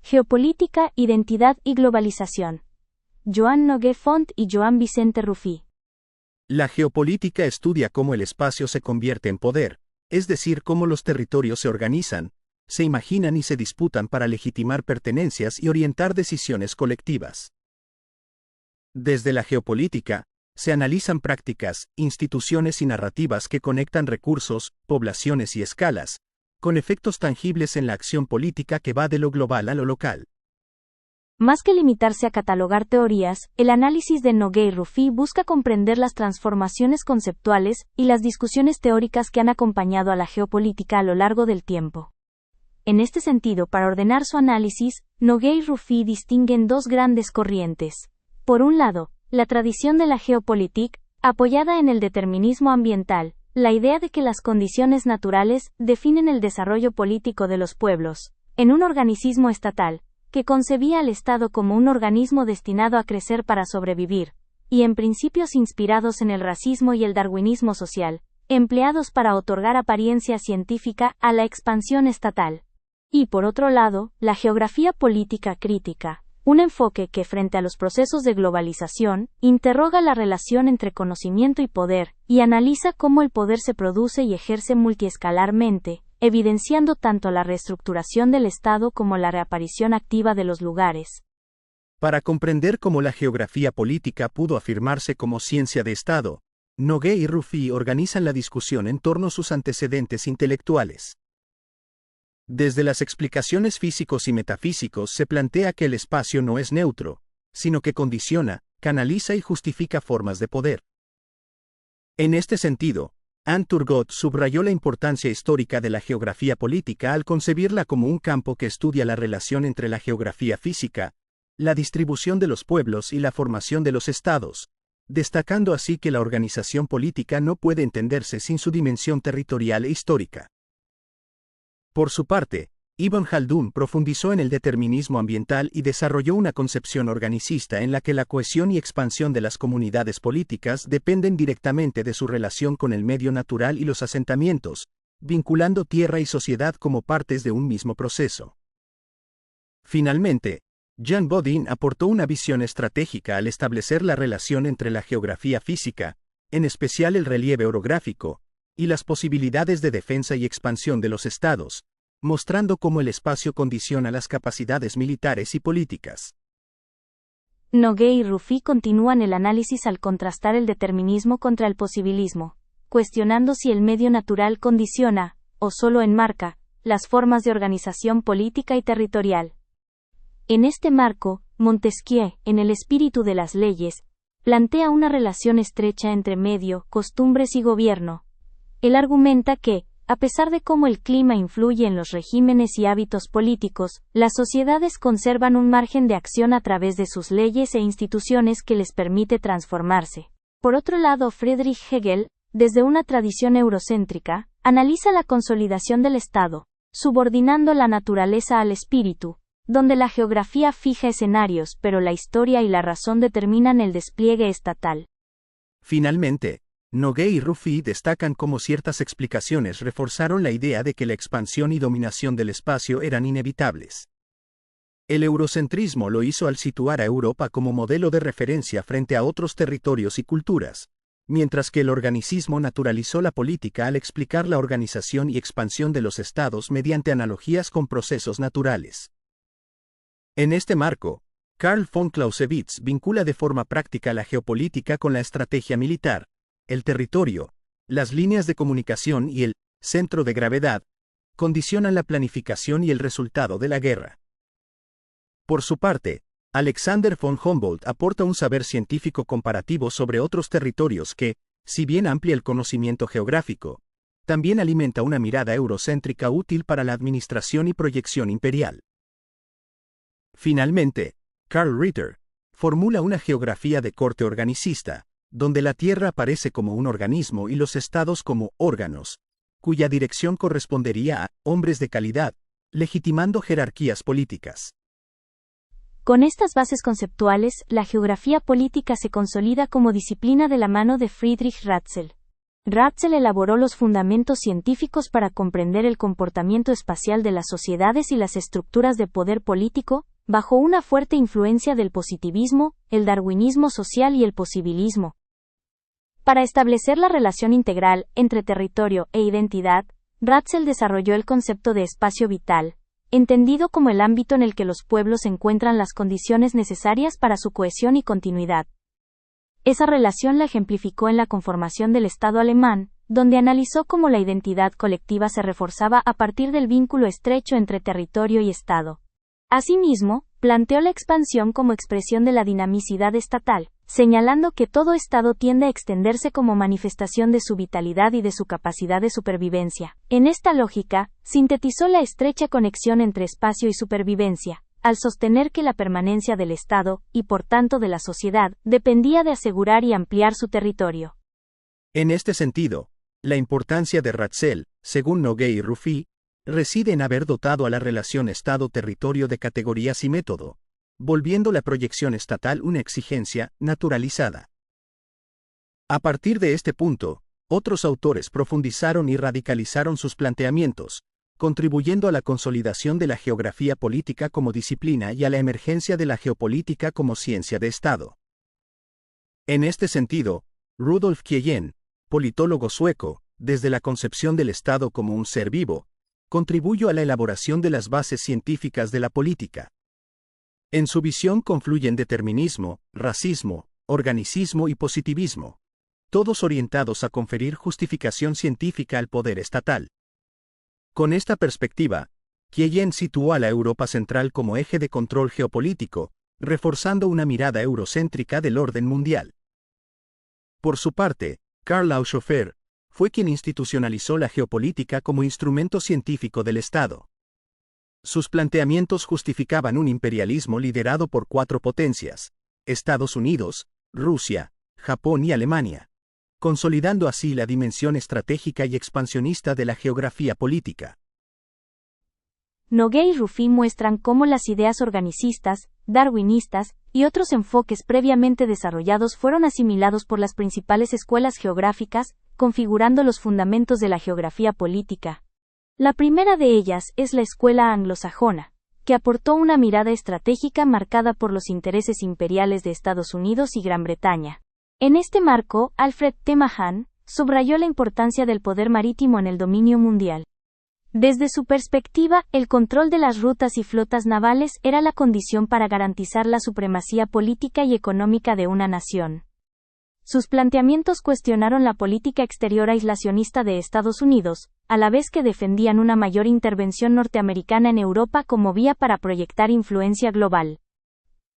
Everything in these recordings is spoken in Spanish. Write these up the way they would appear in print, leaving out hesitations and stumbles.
Geopolítica, Identidad y Globalización. Joan Noguer Font y Joan Vicente Rufí. La geopolítica estudia cómo el espacio se convierte en poder, es decir, cómo los territorios se organizan, se imaginan y se disputan para legitimar pertenencias y orientar decisiones colectivas. Desde la geopolítica, se analizan prácticas, instituciones y narrativas que conectan recursos, poblaciones y escalas, con efectos tangibles en la acción política que va de lo global a lo local. Más que limitarse a catalogar teorías, el análisis de Noguer y Rufí busca comprender las transformaciones conceptuales y las discusiones teóricas que han acompañado a la geopolítica a lo largo del tiempo. En este sentido, para ordenar su análisis, Noguer y Rufí distinguen dos grandes corrientes. Por un lado, la tradición de la geopolítica, apoyada en el determinismo ambiental, la idea de que las condiciones naturales definen el desarrollo político de los pueblos, en un organicismo estatal, que concebía al Estado como un organismo destinado a crecer para sobrevivir, y en principios inspirados en el racismo y el darwinismo social, empleados para otorgar apariencia científica a la expansión estatal. Y por otro lado, la geografía política crítica, un enfoque que frente a los procesos de globalización, interroga la relación entre conocimiento y poder, y analiza cómo el poder se produce y ejerce multiescalarmente, evidenciando tanto la reestructuración del Estado como la reaparición activa de los lugares. Para comprender cómo la geografía política pudo afirmarse como ciencia de Estado, Noguer y Rufí organizan la discusión en torno a sus antecedentes intelectuales. Desde las explicaciones físicos y metafísicos se plantea que el espacio no es neutro, sino que condiciona, canaliza y justifica formas de poder. En este sentido, Anne Turgot subrayó la importancia histórica de la geografía política al concebirla como un campo que estudia la relación entre la geografía física, la distribución de los pueblos y la formación de los estados, destacando así que la organización política no puede entenderse sin su dimensión territorial e histórica. Por su parte, Ibn Khaldun profundizó en el determinismo ambiental y desarrolló una concepción organicista en la que la cohesión y expansión de las comunidades políticas dependen directamente de su relación con el medio natural y los asentamientos, vinculando tierra y sociedad como partes de un mismo proceso. Finalmente, Jean Bodin aportó una visión estratégica al establecer la relación entre la geografía física, en especial el relieve orográfico, y las posibilidades de defensa y expansión de los estados, mostrando cómo el espacio condiciona las capacidades militares y políticas. Noguer y Rufí continúan el análisis al contrastar el determinismo contra el posibilismo, cuestionando si el medio natural condiciona, o solo enmarca, las formas de organización política y territorial. En este marco, Montesquieu, en El espíritu de las leyes, plantea una relación estrecha entre medio, costumbres y gobierno. Él argumenta que, a pesar de cómo el clima influye en los regímenes y hábitos políticos, las sociedades conservan un margen de acción a través de sus leyes e instituciones que les permite transformarse. Por otro lado, Friedrich Hegel, desde una tradición eurocéntrica, analiza la consolidación del Estado, subordinando la naturaleza al espíritu, donde la geografía fija escenarios, pero la historia y la razón determinan el despliegue estatal. Finalmente, Noguer y Rufí destacan cómo ciertas explicaciones reforzaron la idea de que la expansión y dominación del espacio eran inevitables. El eurocentrismo lo hizo al situar a Europa como modelo de referencia frente a otros territorios y culturas, mientras que el organicismo naturalizó la política al explicar la organización y expansión de los estados mediante analogías con procesos naturales. En este marco, Karl von Clausewitz vincula de forma práctica la geopolítica con la estrategia militar. El territorio, las líneas de comunicación y el centro de gravedad condicionan la planificación y el resultado de la guerra. Por su parte, Alexander von Humboldt aporta un saber científico comparativo sobre otros territorios que, si bien amplia el conocimiento geográfico, también alimenta una mirada eurocéntrica útil para la administración y proyección imperial. Finalmente, Karl Ritter formula una geografía de corte organicista, donde la Tierra aparece como un organismo y los estados como órganos, cuya dirección correspondería a hombres de calidad, legitimando jerarquías políticas. Con estas bases conceptuales, la geografía política se consolida como disciplina de la mano de Friedrich Ratzel. Ratzel elaboró los fundamentos científicos para comprender el comportamiento espacial de las sociedades y las estructuras de poder político, bajo una fuerte influencia del positivismo, el darwinismo social y el posibilismo. Para establecer la relación integral entre territorio e identidad, Ratzel desarrolló el concepto de espacio vital, entendido como el ámbito en el que los pueblos encuentran las condiciones necesarias para su cohesión y continuidad. Esa relación la ejemplificó en la conformación del Estado alemán, donde analizó cómo la identidad colectiva se reforzaba a partir del vínculo estrecho entre territorio y Estado. Asimismo, planteó la expansión como expresión de la dinamicidad estatal, señalando que todo Estado tiende a extenderse como manifestación de su vitalidad y de su capacidad de supervivencia. En esta lógica, sintetizó la estrecha conexión entre espacio y supervivencia, al sostener que la permanencia del Estado, y por tanto de la sociedad, dependía de asegurar y ampliar su territorio. En este sentido, la importancia de Ratzel, según Nogué y Rufí, reside en haber dotado a la relación Estado-territorio de categorías y método, volviendo la proyección estatal una exigencia naturalizada. A partir de este punto, otros autores profundizaron y radicalizaron sus planteamientos, contribuyendo a la consolidación de la geografía política como disciplina y a la emergencia de la geopolítica como ciencia de Estado. En este sentido, Rudolf Kielland, politólogo sueco, desde la concepción del Estado como un ser vivo, contribuyó a la elaboración de las bases científicas de la política. En su visión confluyen determinismo, racismo, organicismo y positivismo, todos orientados a conferir justificación científica al poder estatal. Con esta perspectiva, Kielland situó a la Europa central como eje de control geopolítico, reforzando una mirada eurocéntrica del orden mundial. Por su parte, Karl Laushofer fue quien institucionalizó la geopolítica como instrumento científico del Estado. Sus planteamientos justificaban un imperialismo liderado por 4 potencias: Estados Unidos, Rusia, Japón y Alemania, consolidando así la dimensión estratégica y expansionista de la geografía política. Nogué y Rufí muestran cómo las ideas organicistas, darwinistas, y otros enfoques previamente desarrollados fueron asimilados por las principales escuelas geográficas, configurando los fundamentos de la geografía política. La primera de ellas es la escuela anglosajona, que aportó una mirada estratégica marcada por los intereses imperiales de Estados Unidos y Gran Bretaña. En este marco, Alfred T. Mahan subrayó la importancia del poder marítimo en el dominio mundial. Desde su perspectiva, el control de las rutas y flotas navales era la condición para garantizar la supremacía política y económica de una nación. Sus planteamientos cuestionaron la política exterior aislacionista de Estados Unidos, a la vez que defendían una mayor intervención norteamericana en Europa como vía para proyectar influencia global.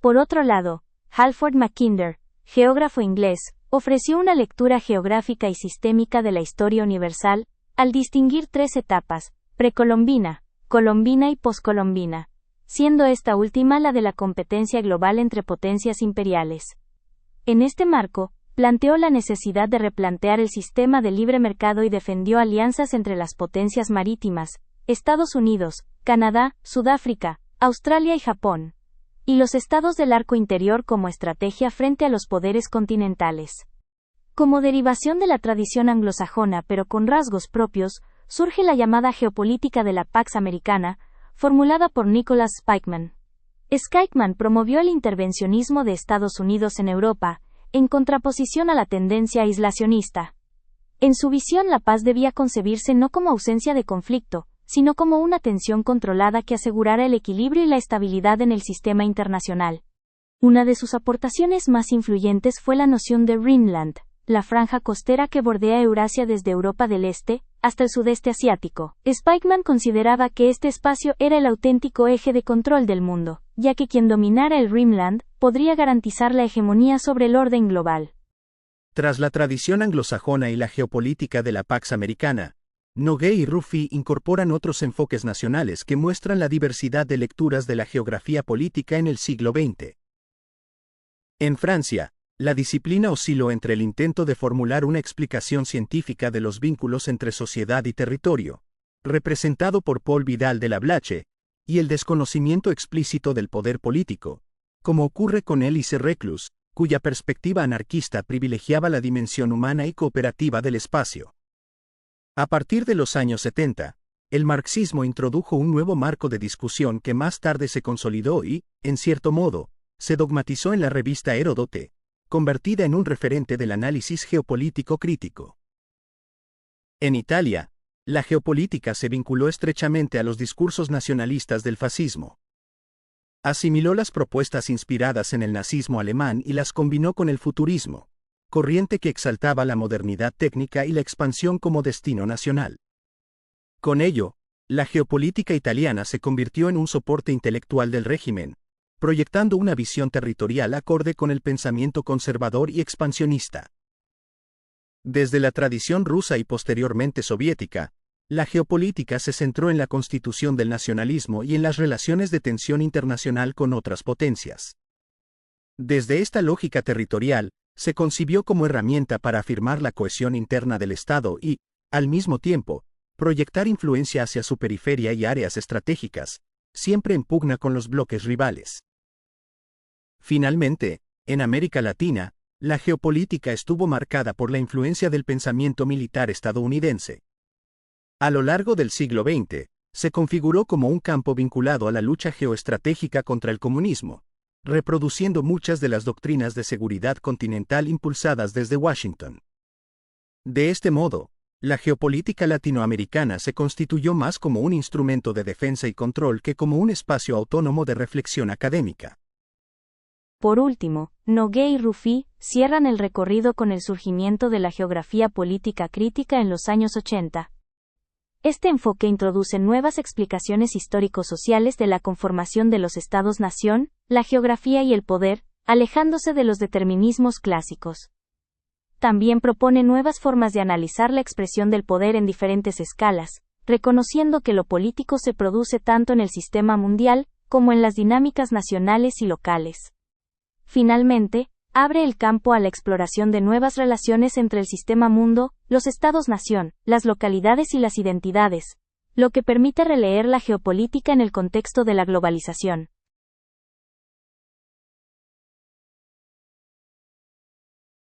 Por otro lado, Halford Mackinder, geógrafo inglés, ofreció una lectura geográfica y sistémica de la historia universal, al distinguir 3 etapas: precolombina, colombina y poscolombina, siendo esta última la de la competencia global entre potencias imperiales. En este marco, planteó la necesidad de replantear el sistema de libre mercado y defendió alianzas entre las potencias marítimas, Estados Unidos, Canadá, Sudáfrica, Australia y Japón, y los estados del arco interior como estrategia frente a los poderes continentales. Como derivación de la tradición anglosajona pero con rasgos propios, surge la llamada geopolítica de la Pax Americana, formulada por Nicholas Spykman. Spykman promovió el intervencionismo de Estados Unidos en Europa, en contraposición a la tendencia aislacionista. En su visión, la paz debía concebirse no como ausencia de conflicto, sino como una tensión controlada que asegurara el equilibrio y la estabilidad en el sistema internacional. Una de sus aportaciones más influyentes fue la noción de Rhineland, la franja costera que bordea Eurasia desde Europa del Este hasta el sudeste asiático. Spykman consideraba que este espacio era el auténtico eje de control del mundo, ya que quien dominara el Rhineland podría garantizar la hegemonía sobre el orden global. Tras la tradición anglosajona y la geopolítica de la Pax Americana, Nogué y Rufí incorporan otros enfoques nacionales que muestran la diversidad de lecturas de la geografía política en el siglo XX. En Francia, la disciplina osciló entre el intento de formular una explicación científica de los vínculos entre sociedad y territorio, representado por Paul Vidal de la Blache, y el desconocimiento explícito del poder político, como ocurre con Élice Reclus, cuya perspectiva anarquista privilegiaba la dimensión humana y cooperativa del espacio. A partir de los años 70, el marxismo introdujo un nuevo marco de discusión que más tarde se consolidó y, en cierto modo, se dogmatizó en la revista Heródote, convertida en un referente del análisis geopolítico crítico. En Italia, la geopolítica se vinculó estrechamente a los discursos nacionalistas del fascismo. Asimiló las propuestas inspiradas en el nazismo alemán y las combinó con el futurismo, corriente que exaltaba la modernidad técnica y la expansión como destino nacional. Con ello, la geopolítica italiana se convirtió en un soporte intelectual del régimen, proyectando una visión territorial acorde con el pensamiento conservador y expansionista. Desde la tradición rusa y posteriormente soviética, la geopolítica se centró en la constitución del nacionalismo y en las relaciones de tensión internacional con otras potencias. Desde esta lógica territorial, se concibió como herramienta para afirmar la cohesión interna del Estado y, al mismo tiempo, proyectar influencia hacia su periferia y áreas estratégicas, siempre en pugna con los bloques rivales. Finalmente, en América Latina, la geopolítica estuvo marcada por la influencia del pensamiento militar estadounidense. A lo largo del siglo XX, se configuró como un campo vinculado a la lucha geoestratégica contra el comunismo, reproduciendo muchas de las doctrinas de seguridad continental impulsadas desde Washington. De este modo, la geopolítica latinoamericana se constituyó más como un instrumento de defensa y control que como un espacio autónomo de reflexión académica. Por último, Nogué y Rufí cierran el recorrido con el surgimiento de la geografía política crítica en los años 80. Este enfoque introduce nuevas explicaciones histórico-sociales de la conformación de los estados-nación, la geografía y el poder, alejándose de los determinismos clásicos. También propone nuevas formas de analizar la expresión del poder en diferentes escalas, reconociendo que lo político se produce tanto en el sistema mundial, como en las dinámicas nacionales y locales. Finalmente, abre el campo a la exploración de nuevas relaciones entre el sistema mundo, los estados-nación, las localidades y las identidades, lo que permite releer la geopolítica en el contexto de la globalización.